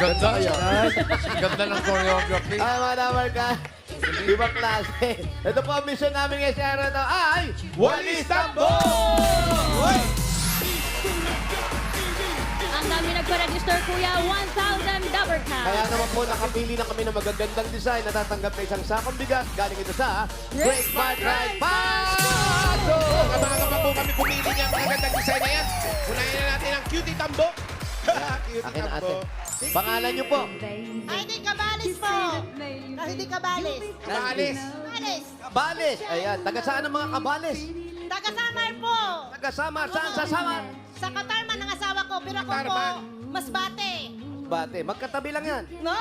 Ganda kayo. Ganda ng choreography. Ay, mga damarka. Ibang klase. Ito po ang mission namin ngayon sa araw na ito ay... Walis Tambo! Ang dami nagpa-register, kuya. 1,000 double cash. Kaya naman po nakapili na kami ng magagandang design na tatanggap na isang sakong bigas galing ito sa Great Smart Ride Paso! Kamaga po kami pumili niya ang magandang design na yan. Unahin na natin ang Cutie Tambo. Cutie Akin na Tambo. ate. Pangalan niyo po. Ay, hindi kabalis po. Hindi kabalis. Kabalis. Kabalis. Kabales. Ayan. Taga saan ang mga kabales? Taga-Samar po. Taga Samar. Saan sa Samar? Sa Katarman ang asawa ko, pero ako po, Katarman. Masbate. Bate. Magkatabi lang yan. No.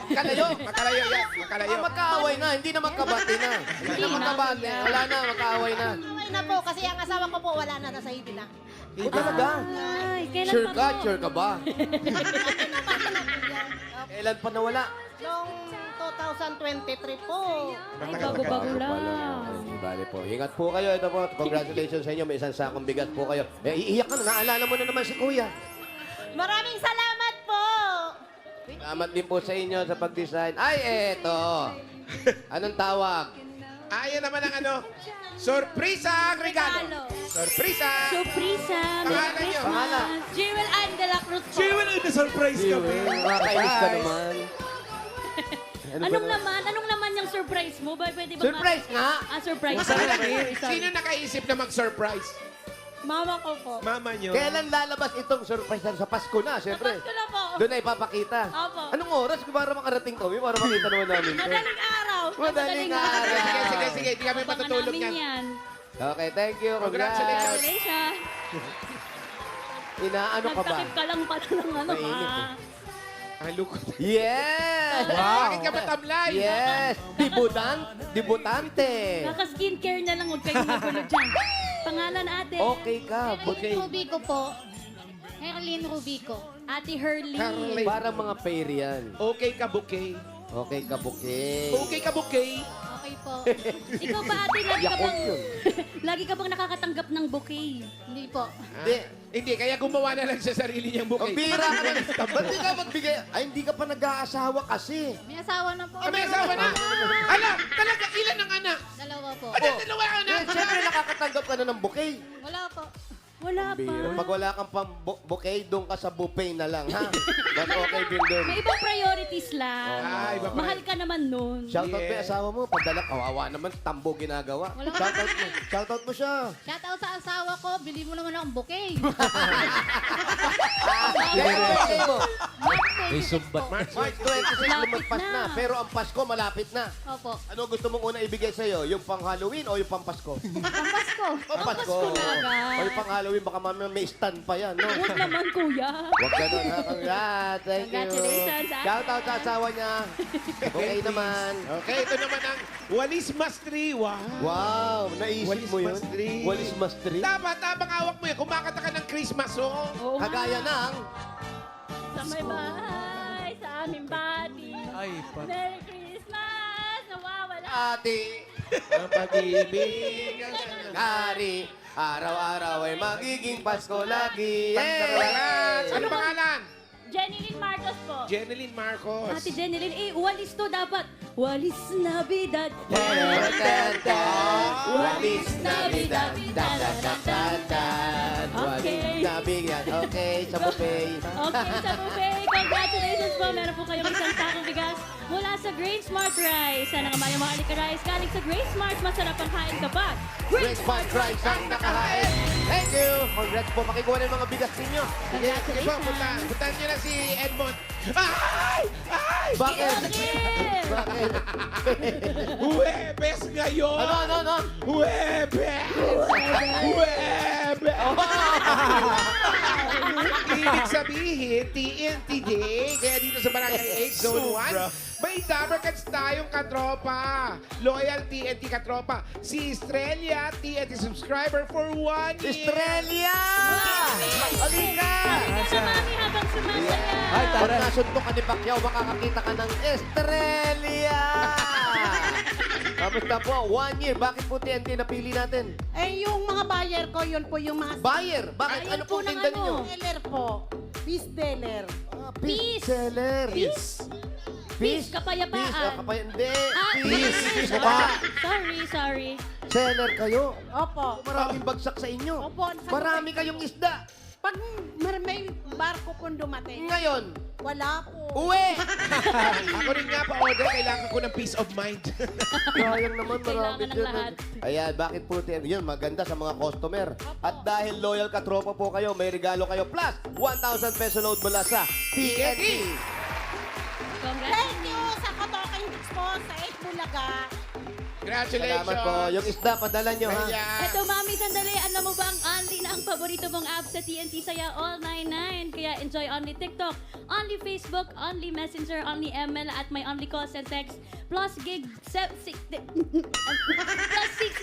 Makalayo. Makalayo yan. Makalayo. Magkaaway na. Hindi na magkabate na. Hindi na magkabate. Wala na. Magkaaway na. Away na po, kasi ang asawa ko po, wala na, nasa hindi na. O talaga? Ay, kailan Sure pa ka? po? Sure ka ba? Kailan pa nawala? Noong 2023 po. Ay, bago-bago lang. Bale po. Ingat po kayo. Ito po. Congratulations sa inyo. May isang sakong bigat po kayo. Iiyak ka na. Naalala mo na naman si Kuya. Maraming salamat po. Salamat din po sa inyo sa pag-design. Ay, eto. Anong tawag? Ayan naman ang ano. Sorpresa ang regalo. Sorpresa. Surpresa, Merry Pangalan niyo. Pangalan. Christmas. Jewel Ann de la Cruz po. surprise Nakakainis ka naman. Anong naman? Anong naman yung surprise mo? Pwede ba Surprise nga! surprise. Sino nakaisip na mag-surprise? Mama ko po. Mama niyo. Kailan lalabas itong surprise sa Pasko na, siyempre? Pasko na po. Doon na ipapakita. Opo. Anong oras para makarating kami? Para makita naman namin. to? Madaling araw. Madaling araw. Sige, sige, sige. Hindi kami Abangan patutulog namin yan. yan. Okay, thank you. Congratulations. Congrats. Congratulations. Inaano ka ba? Nagtakip ka lang pala ng ano, Mainit ha? Ang lukot. Yes! Bakit ka matamlay? Yes! Debutante. Naka-skincare na lang, huwag kayong magulo dyan. Pangalan ate. Okay ka. Herlin Rubico po. Herlin Rubico. Ate Hurley. Carly. Parang mga pair yan. Okay ka, bouquet. Okay ka, bouquet. Okay ka, bouquet. Okay po. Ikaw ba ate, lagi ka Yakult bang, yun. lagi ka bang nakakatanggap ng bouquet? Hindi po. Hindi. Hindi, kaya gumawa na lang sa sarili niyang Ang bouquet. bira ka na. Ba't di ka magbigay? Ay, hindi ka pa nag-aasawa kasi. May asawa na po. Ah, may asawa na? Ala, talaga, ilan ang anak? Dalawa po. Ano, dalawa ang anak? Eh, siyempre nakakatanggap ka na ng bouquet. Wala po. Wala pa. Pag wala kang pang bouquet, doon ka sa buffet na lang, ha? But okay din doon. May ibang priorities lang. Ay, iba pa Mahal rin. ka naman nun. Shoutout mo yung Yes. asawa mo. Padala, kawawa naman, tambo ginagawa. Shoutout mo. Shoutout mo siya. Shout out sa asawa ko, bili mo naman akong bouquet. Birthday mo. May sumbat. March 26, Malapit lumagpas na. na. Pero ang Pasko, malapit na. Opo. Ano gusto mong una ibigay sa'yo? Yung pang Halloween o yung pang Pasko? Pampasko. O Pasko. na agad. O yung pang Halloween, baka mamaya may stand pa yan, no? Huwag naman, kuya. Huwag ganun, ha? Congrats. Thank you. Congratulations, ha? Shoutout sa asawa niya. Okay naman. Okay, ito naman ang Walis Mastri. Wow. Wow, naisip Walis mo yun? Mastri. Walis Mastri? Dapat, habang hawak mo yan, kumakanta ka ng Christmas song. Oo nga. Kagaya ng... Sa may bahay, sa aming body. Merry Christmas! Nawawala. Ate, Ang pag-ibig. Kari, araw-araw ay magiging Pasko lagi. Congrats. Ano Yay! pangalan? Jeneline Marcos po. Jeneline Marcos. Ate Jeneline, walis to dapat. Walis Navidad. Walis Navidad. Walis Okay. Navidad. Okay, sa buffet. Okay, sa buffet. Congratulations po. Meron po kayong isang sakong bigas mula sa Great Smart Rice. Sana nga mga alika rice galing sa Great Smart. Masarap ang kain kapag Great Smart Rice ang nakahain. Thank you. Congrats po. Makikuha na yung mga bigas ninyo. Sige, sige po, puntahan niyo na si Edmond. Ay! Ay! Bakit? Okay. Bakit? Huwebes ngayon! Ano? Huwebes! Huwebes! Ibig sabihin, TNT Day. Kaya dito sa Barangay 8, Zone 1, may Dabarkats tayong katropa. Loyal TNT katropa. Si Estrella, TNT subscriber for 1 year. Estrella! Halika! Halika na, mami, habang sumasaya. Pag nasuntok ka ni Pacquiao, makakakita ka ng Estrella! Kamusta po? 1 year. Bakit po TNT napili natin? Eh, yung mga buyer ko, yun po yung mga Buyer! Bakit? Buyer Ano po pong ng tinda ano? ninyo? seller po. Peace Dealer. Peace. Seller. Peace. Peace, kapayapaan. Peace. Hindi. Peace. Peace. Mukha. Sorry. Seller kayo. Opo. Maraming bagsak sa inyo. Opo. Marami kayong isda. Pag may barko pong dumating, Ngayon, wala po. uwi. Ako rin nga pa-order, kailangan ko ng peace of mind. Sayang naman, Kailangan marami ng dyan. lahat. Ayan, bakit po yun? Maganda sa mga customer. At dahil loyal katropa po kayo, may regalo kayo plus 1,000 peso load mula sa TNT. Congrats. Thank you sa Katoking Hits po sa 8 Bulaga. Congratulations. Salamat po. Yung isda, padala nyo ha. Ayan. Eto, Mami, sandali. Alam mo ba ang Only na ang paborito mong app sa TNT Saya All 99? Kaya enjoy Only TikTok, Only Facebook, Only Messenger, Only ML, at may Only Calls and Text. Plus gig, plus 6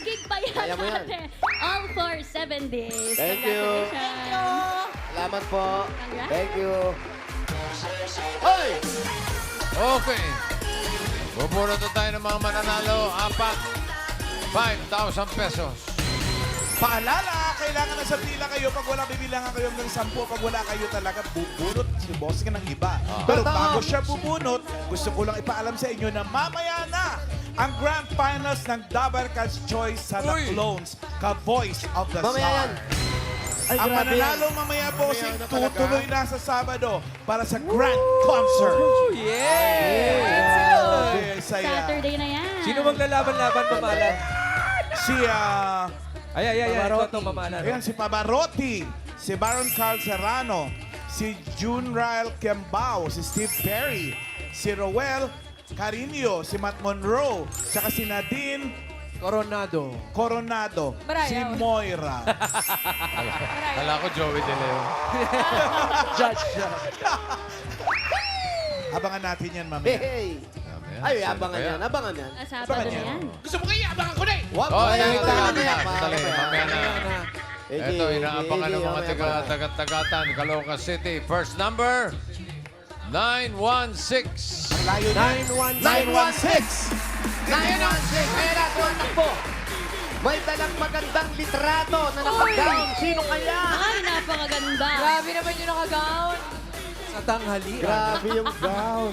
gig pa yan. Kaya mo yan. ate. All for 7 days. Thank you. Congratulations. Salamat po. Congrats. Thank you. Hoy! Okay. Bubunot na tayo ng mga mananalo. 5,000 pesos. Paalala, kailangan na sa pila kayo pag wala bibilangan kayo ng 10. Pag wala kayo talaga, bubunot si boss ka ng iba. Pero Totoo. bago siya bubunot, gusto ko lang ipaalam sa inyo na mamaya na ang grand finals ng Dabar Cats Choice sa The Uy. Clones, ka-Voice of the Mamaya Star. yan. Ay, Ang grabe yan. mananalo mamaya, bossing, na talaga. tutuloy na sa Sabado para sa grand concert. Ay, saya. Saturday na yan. Sino maglalaban-laban, Mamalan? Si, Ay, ito Mamalan. ayan, si Pavarotti, si Baron Carl Serrano, si Junrael Kembao, si Steve Perry, si Roel Carino, si Matt Monroe, saka si Nadine Coronado. Coronado, si Moira. Kala ko Joey De Leon. Judge. Abangan natin yan mamaya. Hey! Mamaya, Ay, sino abangan kaya? yan. Abangan yan. Sabado na yan. Gusto mo kaya, abangan ko na eh. Wag Oh, mo yan. teka, Abangan teka, yan. sandali, mamaya na. Sige, Ito, inaabangan sige, ng mga mamaya pa. taga-tagatan, Caloocan City. First number, 916. Layo na. 916. 916! Kaya nato ang takbo. May dalang magandang litrato na nakagaon. Sino kaya? Ay, napakaganda. Grabe naman yung naka-gown. Sa tanghali. Grabe yung gown.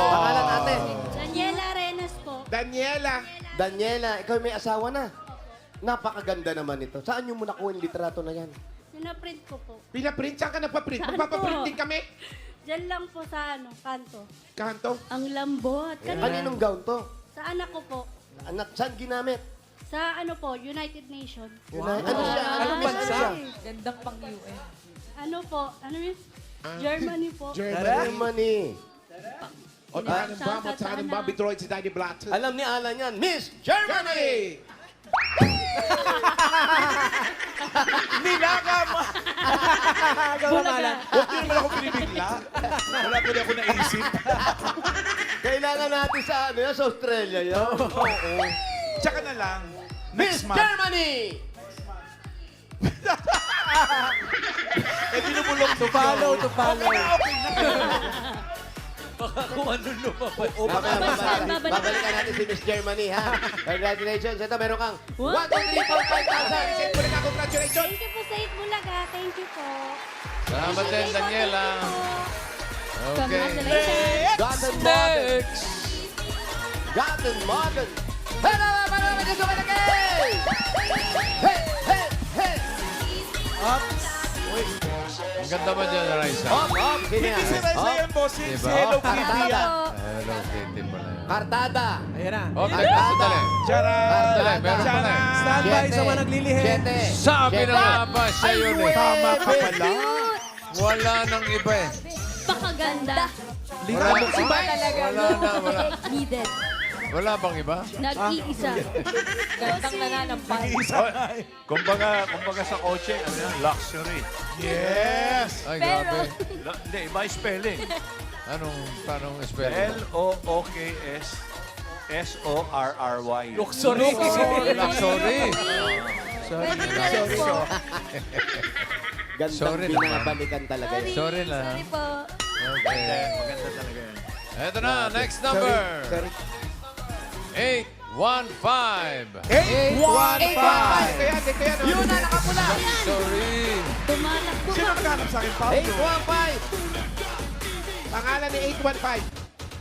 Pangalan natin. Daniela Arenas po. Daniela. Daniela, ikaw may asawa na. Napakaganda naman ito. Saan yung nakuha yung litrato na yan? Pinaprint ko po. Pinaprint, saan ka nagpa-print? Saan Magpapaprint po? din kami. Diyan lang po sa kanto. Kanto. Ang lambot. Kaninong gown to? Sa anak ko po. Anak, saan ginamit? Sa United Nations. Ano siya? Anong bansa siya? Gandang pang UN. Ano po? Ano yun? Germany po. Germany. O, saan ang bambot, saan ang Bobby Troy, si Daddy Blatt. Alam ni Alan yan, Miss Germany! Nilaga mo. Bulaga. Huwag din naman ako pinibigla. Wala ko na ako naisip. Kailangan natin sa ano yan, sa Australia yan. Tsaka na lang, Miss next month. Germany! Eh, binubulong To follow. Okay na. Baka kung ano lumabas. Babalikan natin si Miss Germany, ha? Congratulations. Ito, meron kang 1, 2, 3, 4, 5,000. Send mo na ka, congratulations. Thank you po sa Bulaga. Thank you po. Salamat din, Daniela. Okay. Congratulations. Gotten Morgan. Gotten Morgan. Hello, para naman dito malagay! Hey, hey, hey! Ang ganda ba dyan, Raisa? Hop, hop. Sino Hindi yan? si Reza Hop. yan, bossing. Si Diba? Hello Kitty Kartada. yan. Hello, Kitty pala yan. Kartada. Ayan na. Oh, teka, sandali. Charan! Dali, meron pa na eh. Standby sa mga naglilihi. 7. Sabi na nga ba siya yun eh. Tama ka pala. Wala nang iba eh. Pakaganda. Wala nang iba talaga. Wala. Needed. Wala bang iba? Nag-iisa. Gandang nananampal. Isa na eh. Kumbaga sa kotse, ano yan, luxury. Yes! Ay, Pero- grabe. Hindi, iba yung spelling. Paano spelling? L-O-O-K-S S-O-R-R-Y. Luxury. Luxury. Pwede na rin po. Gandang Sorry naman. binabalikan talaga yun. Sorry na. Sorry po. Okay. Maganda talaga yan. Eto na, next number. Sorry. 816. Ito yan, ito yan. Yun na, nakapula. Sorry. Tumatakbo Sino ka. naghanap sa akin, Pablo? 815. Pangalan ni 815.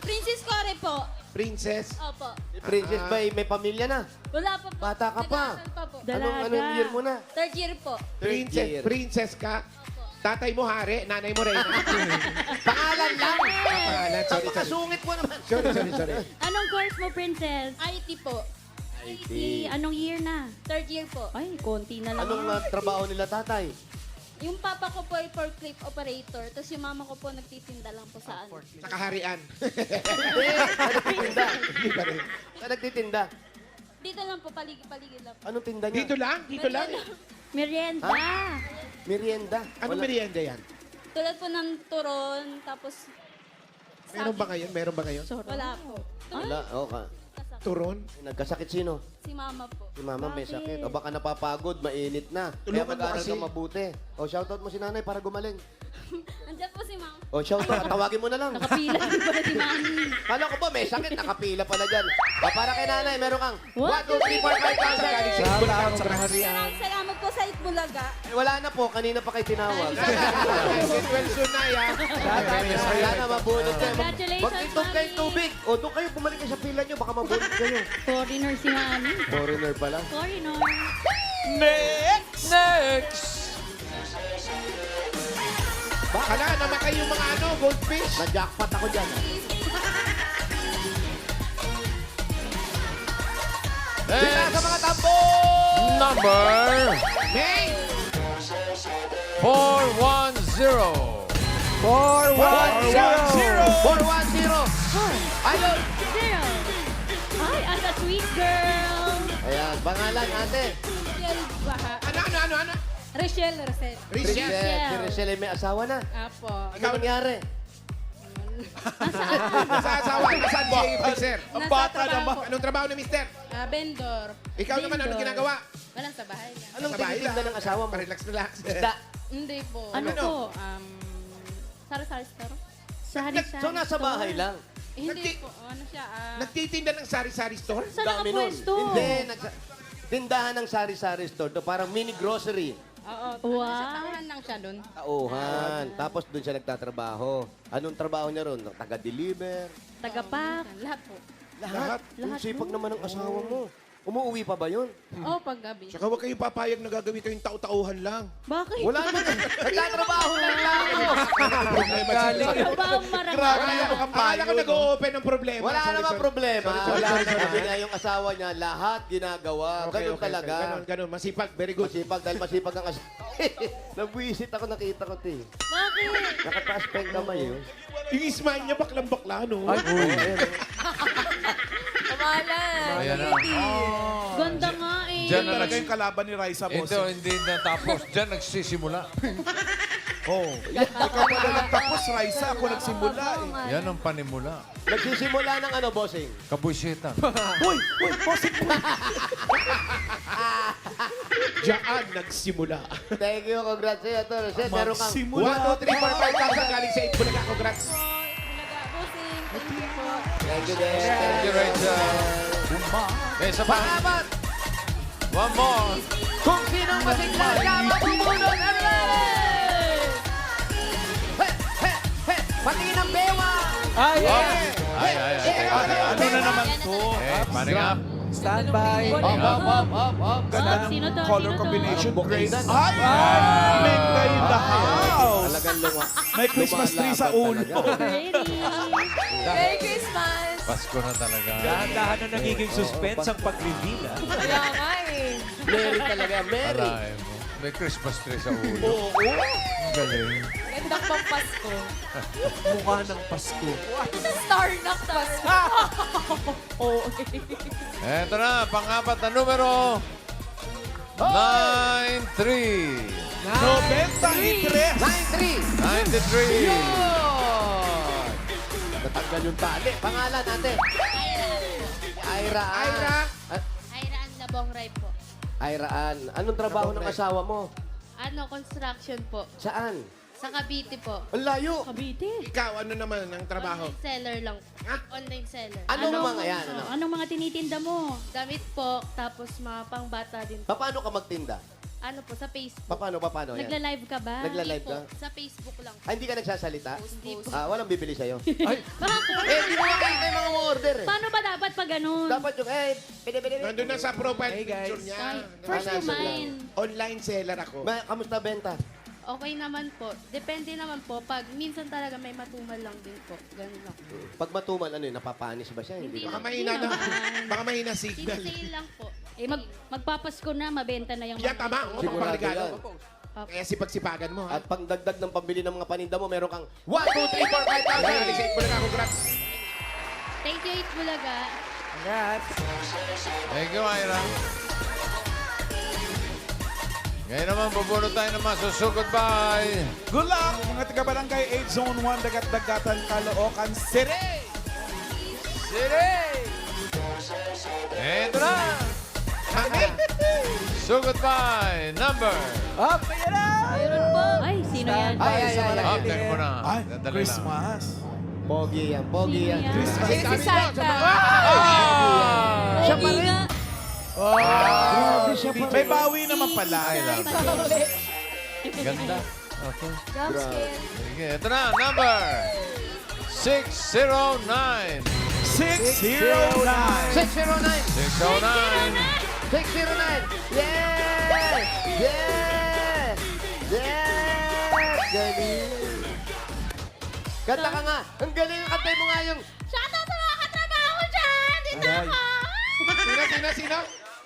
Princess Core po. Princess. Opo. Princess ba, may pamilya na? Wala pa po. Bata ka pa. Nag-aaral pa po. Anong year mo na? Third year po. Princess. year. Princess ka. Tatay mo hari, nanay mo Reyna. Pangalan lang. Pangalan, Ang sorry. makasungit mo naman. Sorry. Anong course mo, Princess? IT po. IT. Anong year na? Third year po. Ay, konti na lang. Anong trabaho nila tatay? Yung papa ko po ay forklift operator, tapos yung mama ko po nagtitinda lang po sa ano. Sa kaharian. Hindi. Saan nagtitinda? Hindi pa rin. Saan nagtitinda? Dito lang po, paligid-paligid lang po. Anong tinda niya? Dito lang, dito lang. Merienda. Merienda. Anong merienda yan? Tulad po ng turon, tapos Meron ba ngayon? Meron ba ngayon? wala po. Wala. Okay. Turon? Nagkasakit sino? Si mama po. Si mama may Bakit? sakit. O baka napapagod, mainit na. Kaya Tulungan mo mag-aaral kasi. ka mabuti. O shoutout mo si nanay para gumaling. Nandiyan po si mama. O shoutout, tawagin mo na lang. Nakapila din pala si Mami. Kala ko ba may sakit, nakapila pala dyan. O para kay nanay, meron kang 1, 2, What? 3, 4, 5,000. Salamat sa kaharian. Maraming salamat po sa Itbulaga. Wala na po, kanina pa kayo tinawag. Get well soon na yan. Wala na, mabunod kayo. Congratulations, Mag-itom kayo Mami. tubig. O doon kayo, bumalik kayo sa pila nyo, baka mabunod kayo. Foreigner si Mami. Foreigner pala. Foreigner. Next! Hala, naman kayo yung mga goldfish. Na-jackpot ako dyan. Sila sa mga tambo! Number May! 410. 410. 410. Ayun! Zero. Ay, as a sweet girl. Ayan, pangalan ate. Rachel Baha. Ano? Rachel. Rachel. Si Rachel ay may asawa na. Apo. Ano nangyari? Nasa asawa. Nasaan si Mister? Ang bata naman. Anong trabaho ni Mister? Vendor. Ikaw naman, anong ginagawa? Walang sa bahay lang. Anong Sa bahay tinitinda lang. ng asawa mo? Relax. Isda. Hindi po. Ano po? Sari-sari store? Sari-sari. So nasa bahay lang. Hindi po. Ano siya? Nagtitinda ng sari-sari store? Saan Dami nun. nakapwesto? Hindi, tindahan ng sari-sari store. To, parang mini grocery. Oo. Wow. Sa tahanan lang siya doon. Tauhan. Tapos doon siya nagtatrabaho. Anong trabaho niya ron? Taga-deliver. Tagapak. Lahat po. Lahat. Yung sipag naman ng asawa mo. Umuwi pa ba yun? Oo, paggabi. Saka huwag kayong papayag na gagawin kayong tau-tauhan lang. Bakit? Wala naman. Nagtatrabaho lang tayo. Trabaho marami. Akala ko nag-o-open ng problema. Wala Sorry, naman sorry. problema. Sorry. Sabi niya yung asawa niya, lahat ginagawa. Ganun talaga. Ganun. Masipag. Very good. Masipag, dahil masipag ang asawa. Nagwisit ako, nakita ko, te. Bakit? Nakataas pa yung kamay, eh. Yung smile niya baklang-bakla, no? Kamalan. Ayan na. Ganda nga eh. Diyan Yan na talaga yung kalaban ni Raisa, boss. Ito, hindi natapos. Diyan nagsisimula. Oh. Ikaw pala nagtapos, Raisa. Ako nagsimula eh. Yan ang panimula. Nagsisimula ng ano, bossing? Kabuisitan. Uy, bossing po. Diyan nagsimula. Thank you, congrats sa'yo, to. Seth, meron kang 1, Magsimula. 2, 3, 4, 5,000 galing sa Itbulaga. Congrats. Itbulaga. Busing. Thank you po. Thank you, Des. Thank you, Rachel. May isa pa. Pangapat, One more. kung sinong masigla ka, mabubunod ang lahat! He, he, he, pati ng bewa! Ay, Ay. Ano na naman to? Eh, paring up. stand by. Up. Ganda Sino to? ng color Sino to? combination. Parang Great. bukidan. Ay! Mengda in the house. Talagang lunga. May Christmas tree sa ulo. Ready. Merry Christmas! Pasko na talaga. Dahan-dahan na nagiging suspense ang pag-reveal. Kaya nga eh. Mary talaga, Mary. Alay mo. May Christmas tree sa ulo. Ang galing. Ganda pang Pasko. Mukha ng Pasko. Star na Pasko. Oo. Eto na, pang-apat na numero. 93. 93. 9-3. 93. Natanggal yung tali. Pangalan, ate. Aira. Aira. Airaan Labong Ray po. Airaan. Anong trabaho ng asawa mo? Ano, construction po. Saan? Sa Cavite po. Ang layo. Cavite. Ikaw, ano naman ang trabaho? Online seller lang. Ha? Online seller. Anong mga yan? Ano? Anong mga tinitinda mo? Damit po, tapos mga pangbata din. Paano ka magtinda? Ano po, sa Facebook. Paano? Yan? Nagla-live ka ba? Nagla-live Hindi ka? po, sa Facebook lang. Ah, hindi ka nagsasalita? Hindi po. Walang bibili sa'yo. Bakit? Hindi mo makita yung mga order eh. Paano ba dapat pag ganun? Dapat yung, pili. Nandun na sa profile Hey, guys. picture niya. First Ah, to nasa mine. Online seller ako. Kamusta benta? Okay naman po. Depende naman po. Pag minsan talaga may matumal lang din po. Ganun lang. Pag matuman, ano yun, napapanis ba siya? Hindi Baka ba? mahina na. Baka mahina signal. Sinisale lang po. Magpapasko na, mabenta na yung Yan, tama. Oo, Sigurado pagpaligado. yan. Kaya sipag-sipagan mo, ha? At pang dagdag ng pambili ng mga paninda mo, meron kang 1, 2, 3, 4, 5,000. Realisate mo na congrats. Thank you, 8 Bulaga. Congrats. Thank you, Ira. Ngayon naman, bubunot tayo ng mga susugod by... Good luck, mga taga-barangay 8 Zone 1, Dagat-Dagatan, Caloocan City! City! Ito na! Sugod by number... Up, kaya na! Meron po. Ay, sino yan? Ay. After mo na. Ay, Dadali lang. Christmas. Pogi yan, pogi Sino yan. yan? Christmas. Si Santa. Siya pa rin. nga. May bawi naman pala. Ay, love. Ganda. Okay. Sige, ito na, number 609. 609. 609. 609. 609. Yes! Yes! Yes! Galing. Kanta ka nga. Ang galing ang kantay mo nga yung... Shoutout sa mga katrabaho ko dyan! Dito Aray. ako! Sino?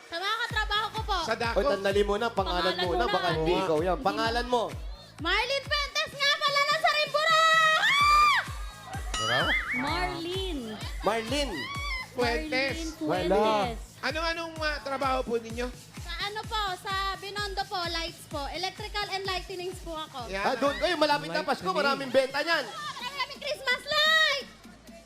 Sa mga katrabaho ko po. Sa Oy, dako. tandali mo na. Pangalan Pangalan muna. muna. Baka hindi Oo. ikaw yan. Pangalan mo. Marlene Fuentes nga pala na sa Rimbura! Bravo. Marlene. Marlene. Fuentes. Fuentes. Anong trabaho po ninyo? Sa ano po, sa Binondo po, lights po. Electrical and lightnings po ako. Ah, doon. Ay, malapit na Pasko. Maraming benta niyan. Marami kami Christmas light!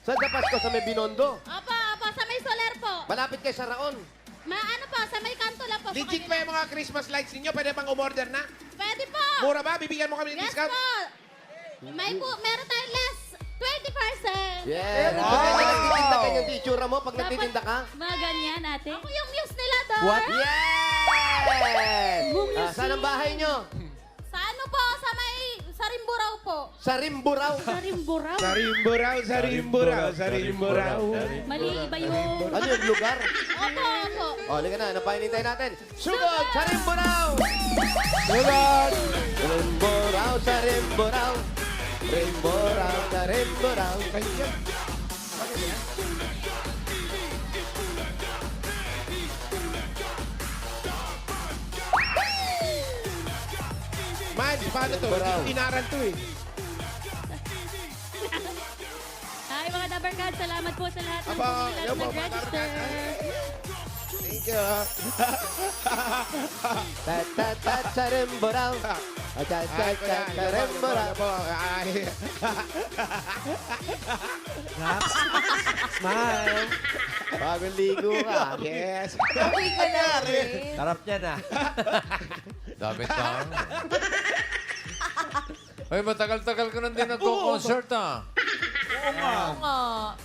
Saan sa Pasko? Sa may Binondo. Opo, sa may solar po. Malapit kay Saraon. Ano po, sa may kanto lang po. Legit sa ba yung mga Christmas lights ninyo? Pwede bang umorder na? Pwede po. Mura ba? Bibigyan mo kami ng Yes discount? po. Meron tayong less 20%. Yes. Pag nagtitinda ka yung titsura mo, pag nagtitinda ka. Mga ganyan, ate. Ako yung muse nila doon. What? Yes! Bumisi. Saan ang bahay nyo? Sa ano po, sa Rimburao po. Sa Rimburao. Sa Rimburao. Sa Rimburao. Mali, iba yung... Ano yung lugar? Opo. O, halika na. Ano pa hinintay natin? Sugod sa Rimburao! Sugod! Rimburao sa Rimburao. Rimburao sa Rimburao. Miles, paano to? Rimburao. Inaran to eh. Hi, mga Dabarkad. Salamat po sa lahat ng Aba, pumili yan at po, mga nag-register. Thank you. Tat sa Rimburao. Tat sa Rimburao. Smile. Bagong ligo ka. Yes. Sarap niya na. Dapat lang. Ay, matagal-tagal ka nang din nagko-concert, ah. Oo nga.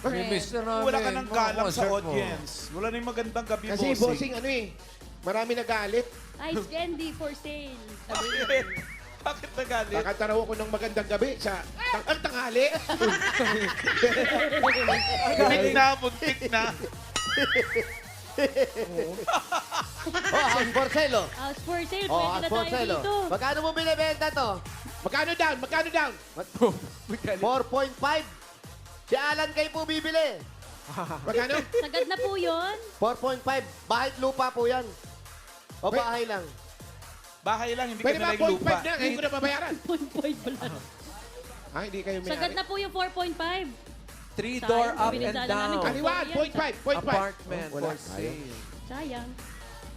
Mimiss na namin. Wala ka ng mga galang sa concert mo. audience. Wala na yung magandang gabi, Kasi bossing ano eh. Marami nagalit. Ice candy for sale. Bakit nagalit? Kakanta raw ako ng magandang gabi sa ang tanghali. Muntik na. Oh, house for sale, oh. House for sale. Oh, Pwede house na for tayo sale, dito. oh. Magkano mo binibenta to? Magkano down? 4.5. Si Alan kayo po bibili. Magkano? Sagad na po yun. 4.5. Bahay at lupa po yan. O bahay lang. Bahay lang, hindi Pwede ka ba nila yung 0.5 lupa. na? Ngayon ko na babayaran. 1.5 pala. Ah, hindi kayo may Sagad na po yung 4.5. 3-door Sayang, up bibili and sana down. namin. Kaliwan, 0.5. Apartment Wala. for sale. Sayang.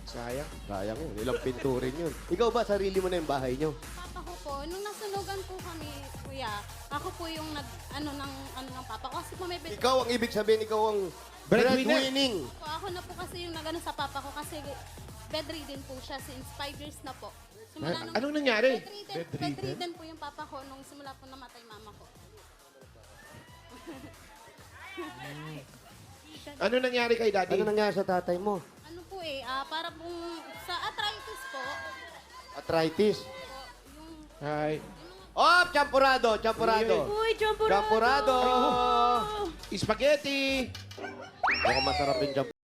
Sayang. Sayang yun. Ilang pinturin yun. Ikaw ba, sarili mo na yung bahay nyo? Papa ko po, nung nasunugan po kami, kuya, ako po yung ng papa ko. Kasi po may bed. Ikaw ang ibig sabihin, ikaw ang Breadwinner. breadwinning. Ako na po kasi yung nagano sa papa ko kasi bedridden po siya since 5 years na po. Simula nung Anong nangyari? bedridden po yung papa ko nung simula po namatay mama ko. Ano nangyari kay daddy? Ano nangyari sa tatay mo? Ano po para pong sa arthritis po, Arthritis. yung Ay. Oh, champurado, champurado. Uy, champurado! Champurado! Spaghetti! Mukhang masarap yung champurado.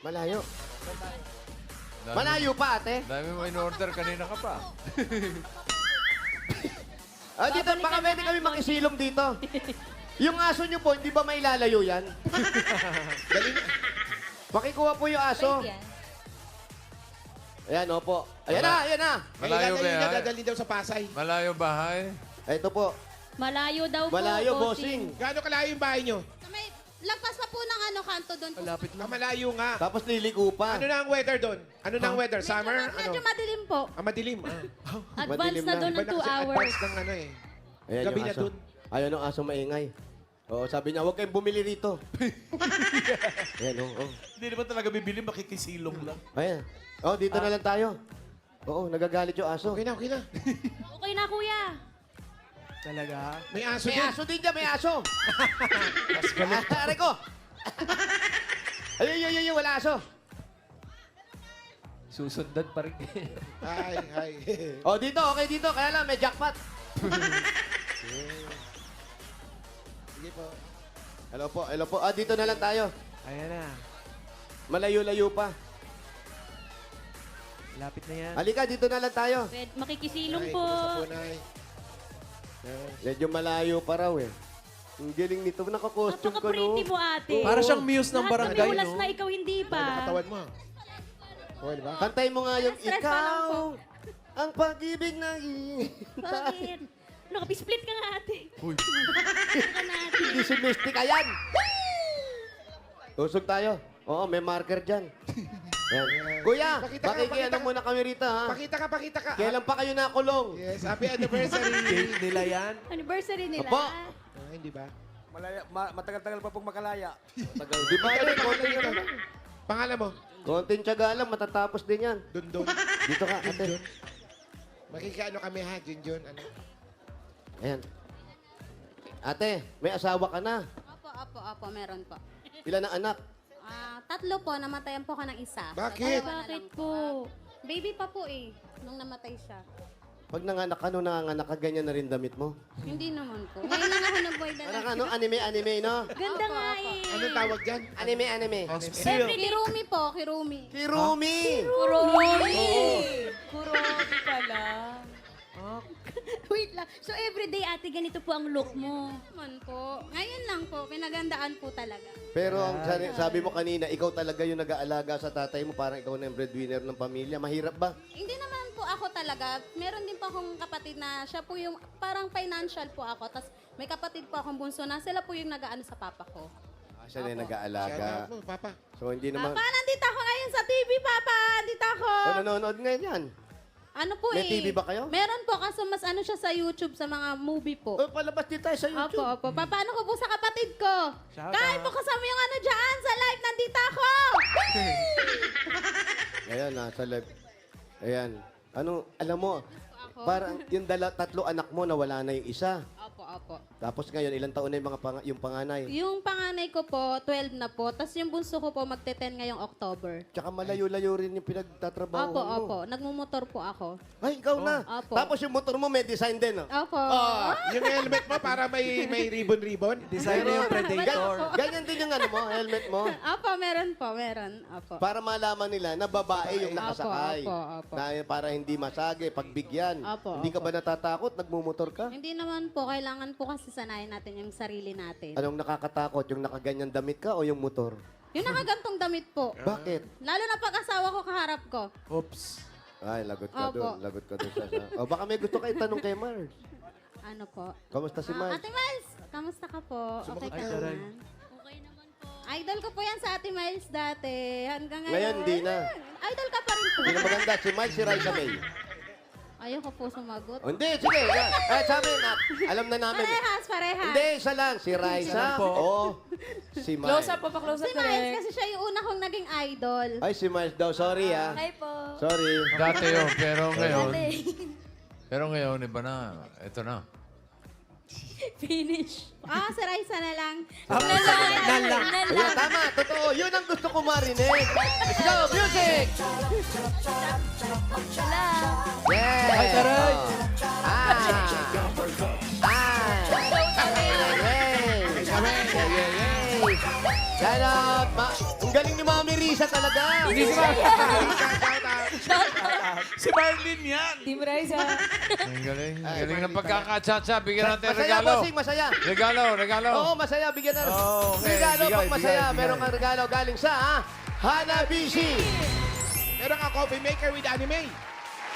Malayo. Malayo pa, ate. Dami mo in-order, kanina ka pa. Ah, dito, baka pwede kami makisilong dito. Yung aso nyo po, hindi ba mailalayo yan? Makikuha po yung aso. Ayan, opo. Ayan na, ayan na. Malayo ba yan? Dadali daw sa Pasay. Malayo bahay. Ito po. Malayo daw po, Malayo, bossing. Gaano kalayo yung bahay nyo? sa may lagpas pa po ng kanto doon po. Malayo nga. Tapos liliko pa. Ano na ang weather doon? Ano na ang weather? Summer? Medyo Ano? madilim po. Madilim. Advance Madilim na na. doon ng 2 hours. Advance ng ano eh. Ayan Gabi yung na aso. dun. Ayaw ng aso maingay. Oo, sabi niya, huwag kayong bumili rito. Ayan, oo. Hindi naman talaga bibili, makikisilong lang. Ayan. Oh, dito na lang tayo. Oo, nagagalit yung aso. Okay na, okay na. Okay na, kuya. Talaga? May aso May din. aso din dyan, may aso. Aray ko. Ayun, wala aso. Susundan pa rin. Ay, ay. Oh, dito, okay dito. Kaya lang, may jackpot. Sige po. Hello po. Ah, dito na lang tayo. Ayan na. Malayo-layo pa. Lapit na yan. Halika, dito na lang tayo. Makikisilong Ay, po. kumusta po, Nay? Yan. Medyo malayo pa raw eh. Ang galing nito. Naka-costume ko, no? Napaka-pretty mo, ate. Para siyang muse ng Lahat barangay, kami ulas no? na ikaw hindi Ano pa. katawan mo? Okay, diba? Kantay mo nga yung Stress pa lang ikaw. po. Ang pag-ibig na Bakit? Ano ka, split ka nga, ate. Uy. Ka na, ate. Hindi si Mystic. Ayan! Tusog tayo. Oo, may marker dyan. Ayan. Kuya, Pakita ka, makikiano pakita ka. muna kami rito, ha? Pakita ka. Kailan pa kayo nakulong? Yes, happy anniversary. Date nila yan. Anniversary nila. Apo. Hindi ba? Matagal-tagal pa pong makalaya. Tagal. Di ba? Ano, Konting, dito? Pangalan mo? konting tiyaga lang, matatapos din yan. Dundun. Dito ka, ate. Makikaano kami ha, Junjun. Ano? Ayan. Ate, may asawa ka na. Opo, meron po. Ilan ang anak? 3 po, namatayan po ka ng isa. Bakit? Bakit po? Baby pa po nung namatay siya. Pag nanganak ka, nung nanganak ka, ganyan na rin damit mo. Hindi naman po. Ngayon lang ako nag-void na Parang ano, anime, no? Ganda nga eh. Anong tawag dyan? Anime. Kirumi po, Kirumi. Kirumi! Kurobi pala. Wait lang. So everyday, ate, ganito po ang look mo. Man po. Ngayon lang po, pinagandaan po talaga. Pero ang sabi mo kanina, ikaw talaga yung nag-aalaga sa tatay mo, parang ikaw na yung breadwinner ng pamilya. Mahirap ba? Hindi naman po ako talaga. Meron din po akong kapatid na siya po yung parang financial po ako. Tapos may kapatid po akong bunso na sila po yung nag-aano sa papa ko. Siya na yung Siya nag-aalaga. na mo, Papa. So hindi naman... Papa, nandito ako ngayon sa TV, Papa. Nandito ako. Nanonood ngayon yan. Ano po May TV ba kayo? Meron po, kaso mas ano siya sa YouTube, sa mga movie po. Oh, palabas din tayo sa YouTube. Opo. Paano ko po sa kapatid ko? Shout Kahit out. po kasama yung ano dyan, sa live, nandito ako! Ayan, nasa live. Ayan. Ano, alam mo, parang yung tatlo anak mo, nawala na yung isa. Opo. Tapos ngayon, ilang taon na yung, yung panganay? Yung panganay ko po, 12 na po. Tapos yung bunso ko po, magte-10 ngayong October. Tsaka malayo-layo rin yung pinagtatrabaho mo. Opo. Nagmumotor po ako. Ay, ikaw na. Opo. Tapos yung motor mo may design din, oh. Opo. Yung helmet mo para may ribbon-ribbon. Design na yung Predator. Ganyan din yung ano mo, helmet mo. Opo, meron. Opo. Para malaman nila na babae yung nakasakay. Opo. Na para hindi masage, pagbigyan. Opo, Hindi ka ba natatakot? Nagmumotor ka? Hindi naman po, kailangan po kasi sanayin natin yung sarili natin. Anong nakakatakot? Yung nakaganyan damit ka o yung motor? Yung nakagantong damit po. Bakit? Lalo na pag asawa ko kaharap ko. Oops. Ay, lagot ka Opo. doon. Lagot ka doon sa... O, baka may gusto kayo tanong kay Mars. Ano po? Kamusta si Mars? Ate Miles, kamusta ka po? Okay ka naman? Okay naman po. Idol ko po yan sa Ate Miles dati. Hanggang ngayon. Ngayon, di na. Idol ka pa rin po. Hindi na maganda. Si Mars, si Raisa May. Ayoko po sumagot. O, hindi, sige. Sa amin, alam na namin. Parehas. Hindi, isa lang. Si Raisa. po. O, si Mars. Close up po, pa-close Si up Miles direct. kasi siya yung una kong naging idol. Ay, si Mars daw. Sorry, ah. Hi po. Sorry. Dati yun, pero ngayon, Ate, pero ngayon, iba na. Ito na. finish. Si Raisa na lang. Ayan, tama. Totoo. Yun ang gusto ko marinig. Let's go, music! Yeah! Ay, taray! Shout out! Ang galing ni Mami Risa talaga. Hindi si Mami. Si Marlene yan. Team Raisa. Ang galing. Ang galing ng pagkakatsatsa. Bigyan natin Masaya, regalo. bossing, masaya. Regalo. Oo, masaya. Bigyan na. Oh, okay. Regalo Bigay, pag masaya. bigay. Meron kang regalo galing sa Hanabishi. Meron kang coffee maker with anime.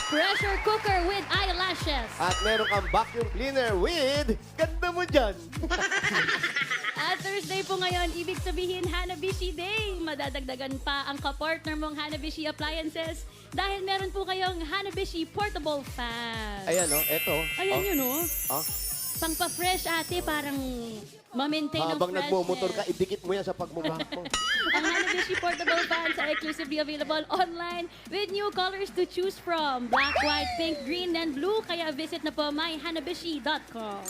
Pressure cooker with eyelashes. At meron kang vacuum cleaner with... Ganda mo dyan. At Thursday po ngayon, ibig sabihin Hanabishi Day. Madadagdagan pa ang kapartner mong Hanabishi appliances dahil meron po kayong Hanabishi portable fan. Ayan, oh. Eto. Ayan yun, oh. Oh. Pangpa-fresh ate, parang ma-maintain ang Habang freshness. nagmumotor ka, idikit mo yan sa pagmumukha mo. Ang Hanabishi portable fans are exclusively available online with new colors to choose from. Black, white, pink, green, and blue. Kaya visit na po myhanabishi.com.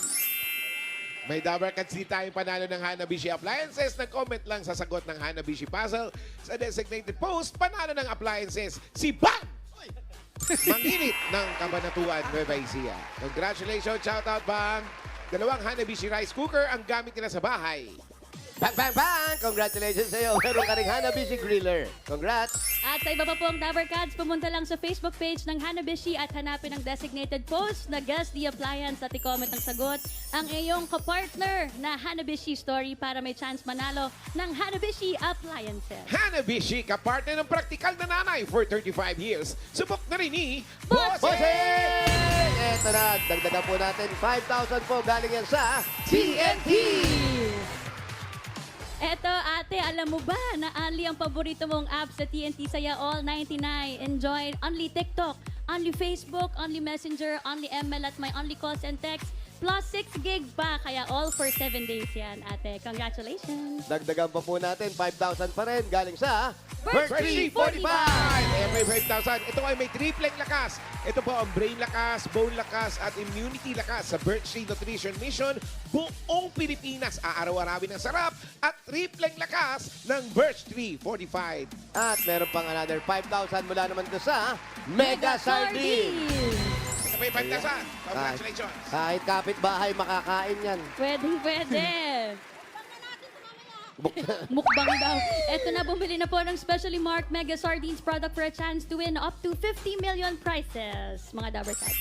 May Dabber Cats di tayong panalo ng Hanabishi Appliances. Nag-comment lang sa sagot ng Hanabishi Puzzle. Sa designated post, panalo ng appliances, si Bang! Manginit ng Kabanatuan, Nueva Ecija. Congratulations, shoutout Bang! Dalawang Hanabishi rice cooker ang gamit nila sa bahay. Bang, bang, bang! Congratulations sa'yo. Meron ka rin Hanabishi griller. Congrats. At sa iba pa pong Dabber Cats, pumunta lang sa Facebook page ng Hanabishi at hanapin ang designated post na Guess the Appliance at i-comment ang sagot ang iyong kapartner na Hanabishi story para may chance manalo ng Hanabishi Appliances. Hanabishi, kapartner ng praktikal na nanay for 35 years. Subok na rin ni Bossing! Eto na, dagdagan po natin 5,000 po galing yan sa TNT! Eto ate, alam mo ba na only ang paborito mong app sa TNT Saya All 99? Enjoy only TikTok, only Facebook, only Messenger, only ML at my only calls and texts. Plus 6 gig pa, kaya all for 7 days yan, ate. Congratulations! Dagdagan pa po natin 5,000 pa rin galing sa Birchtree 45! May 5,000. Ito ay may tripleng lakas. Ito po ang brain lakas, bone lakas, at immunity lakas sa Birchtree Nutrition Mission. Buong Pilipinas aaraw-arawin ng sarap at tripleng lakas ng Birchtree 45. At meron pang another 5,000 mula naman ito sa Mega Sardine! Ito may 5,000. Congratulations. Kahit kapitbahay makakain yan. Pwede. Mukbang daw. Eto na, bumili na po ng specially marked Mega Sardines product for a chance to win up to 50 million prizes. Mga Dabber Cats.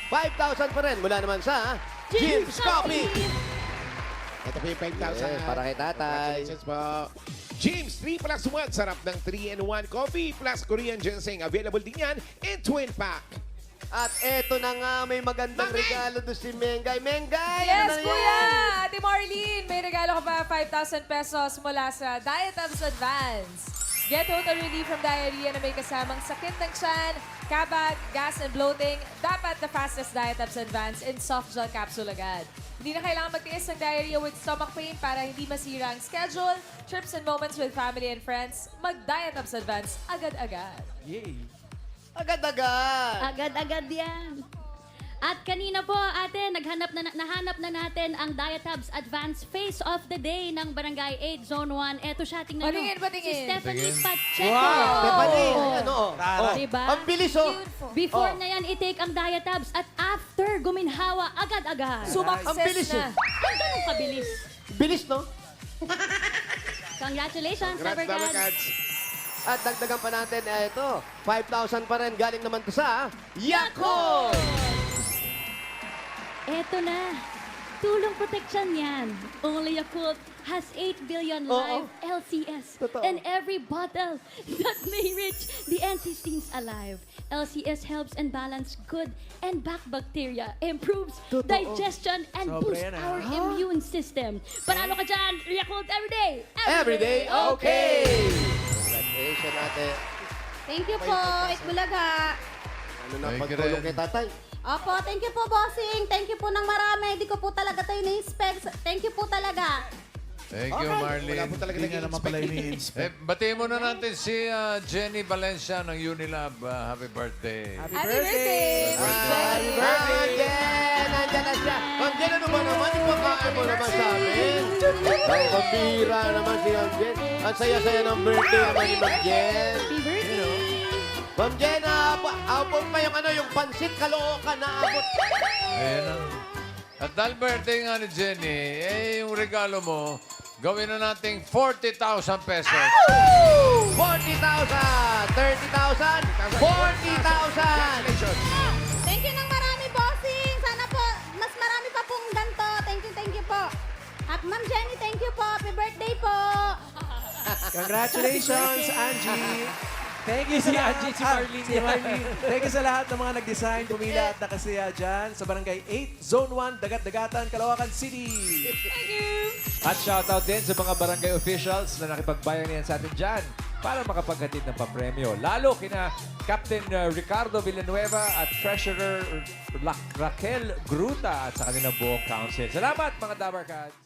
5,000 pa rin mula naman sa Jim's Coffee! Ito po yung 5,000. Yes, para kay tatay. Congratulations po. James 3 plus 1. Sarap ng 3-in-1 coffee plus Korean ginseng. Available din yan in twin pack. At eto na nga, may magandang Mami! regalo doon si Mengay. Mengay! Yes, ano na kuya! yan? Ate Marlene, may regalo ka pa 5,000 pesos mula sa Diet Hubs Advance. Get total relief from diarrhea na may kasamang sakit ng tiyan, kabag, gas, and bloating. Dapat the fastest Diet Hubs Advance in soft gel capsule agad. Hindi na kailangan magtiis ng diarrhea with stomach pain para hindi masira ang schedule, trips and moments with family and friends. Mag-Diet Hubs Advance agad-agad. Yay. Agad-agad! Agad-agad yan. At kanina po, ate, nahanap na natin ang Diet Hubs Advanced Face of the Day ng Barangay 8 Zone 1. Eto siya, tingnan nyo. Patingin, patingin. Si Stephanie Patingin. Pacheco. Stephanie, ayan o. Tara. Diba? Ang bilis o. Before Oh. na yan, i-take ang Diet Hubs at after, guminhawa agad-agad. Ang bilis Sumakses eh. na. Ang ganun kabilis. Bilis, no? Congratulations, Congrats, Dabber Dabber Cats. Cats. At dagdagan pa natin, ito, 5,000 pa rin galing naman to sa Yakult! Eto na. tulong protection yan. Only Yakult has 8 billion live LCS. And every bottle that may reach the anti-stains alive. LCS helps and balance good and bad bacteria, improves digestion, and Sobra boosts yan, our immune system. Panalo ka dyan, Yakult everyday! Everyday, okay! Congratulations natin. Thank you po, Itbulaga. Ano na Thank you pagtulong rin. kay tatay? Opo, thank you po, bossing. Thank you po ng marami. Hindi ko po talaga tayo na-inspect. Thank you po talaga. Thank you, Wala Marlene. po talaga Hindi nga naman pala ini-inspect. Batiin muna natin si Jenny Valencia ng Unilab. Happy birthday. Happy birthday! Happy birthday! Nandiyan na siya. Ma'am Jen, ano ba naman? Ipakain mo naman sa amin. Ay, pambira naman si Ma'am Jen. Ang saya-saya ng birthday naman ni Ma'am Jen. Happy birthday! Ma'am Jen, abot pa yung yung pansit Caloocan na abot. Ayan na. At dahil birthday nga ni Jenny, yung regalo mo, gawin na nating 40,000 pesos. 40,000! 30,000! 40,000! Thank you ng marami, bossing. Sana po, mas marami pa pong ganito. Thank you po. At Ma'am Jenny, thank you po. Happy birthday po. Congratulations, Angie. Thank you si Angie, si Marlene. Si Marlene. Thank you sa lahat ng mga nag-design, pumila at nakasiya dyan sa Barangay 8, Zone 1, Dagat-Dagatan, Caloocan City. At shoutout din sa mga barangay officials na nakipagbayanihan sa atin dyan para makapaghatid ng papremyo. Lalo kina Captain Ricardo Villanueva at Treasurer Raquel Gruta at sa kanilang buong council. Salamat mga Dabarkads!